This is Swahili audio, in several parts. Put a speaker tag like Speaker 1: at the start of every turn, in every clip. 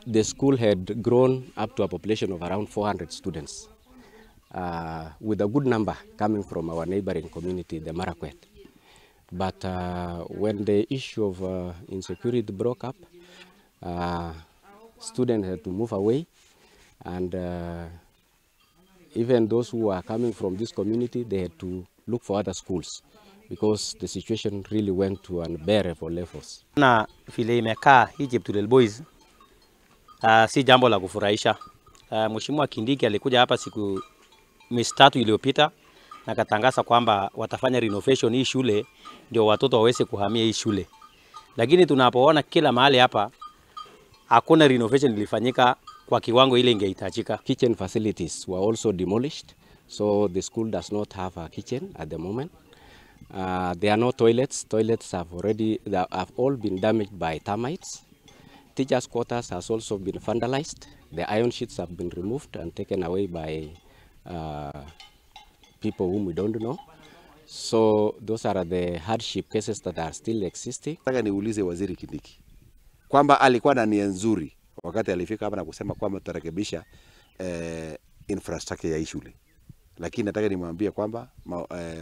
Speaker 1: the school had grown up to a population of around 400 students, with a good number coming from our neighboring community, the Marakwet. But when the issue of insecurity broke up, students had to move away, and even those who are coming from this community, they had to look for other schools because the situation really went to unbearable levels.
Speaker 2: Na vile imekaa hii Cheptulel Boys si jambo la kufurahisha. Mheshimiwa Kindiki alikuja hapa siku mitatu iliyopita na katangaza kwamba watafanya renovation hii shule ndio watoto waweze kuhamia hii shule. Lakini tunapoona kila mahali hapa hakuna renovation ilifanyika kwa kiwango ile ingehitajika.
Speaker 1: Kitchen facilities were also demolished, so the school does not have a kitchen at the moment. There are no toilets. Toilets have all been damaged by termites. Teachers' quarters has also been vandalized. The iron sheets have been removed and taken away by people whom we don't know. So those are the hardship cases that are still existing.
Speaker 3: Nataka niulize Waziri Kindiki kwamba alikuwa na nia nzuri wakati alifika hapa na kusema kwamba tutarekebisha infrastructure ya shule. Lakini nataka nimwambie kwamba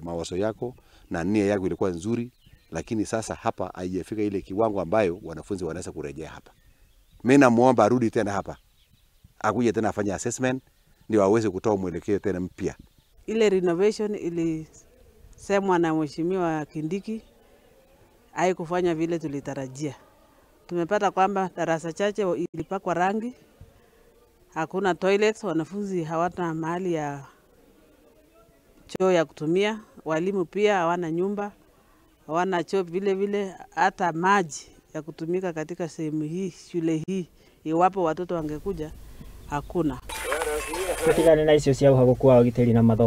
Speaker 3: mawazo yako na nia yako ilikuwa nzuri, lakini sasa hapa haijafika ile kiwango ambayo wanafunzi wanaweza kurejea hapa. Mimi namuomba arudi tena hapa, akuje tena afanye assessment ndio aweze kutoa mwelekeo tena mpya.
Speaker 4: Ile renovation ilisemwa na Mheshimiwa Kindiki haikufanya vile tulitarajia. Tumepata kwamba darasa chache ilipakwa rangi, hakuna toilets, wanafunzi hawana mahali ya choo ya kutumia, walimu pia hawana nyumba, hawana choo vile hata maji ya kutumika katika sehemu hii, shule hii, iwapo watoto wangekuja hakuna.
Speaker 5: Katika nina icio cia hagokuwa wagiteri na mathomo.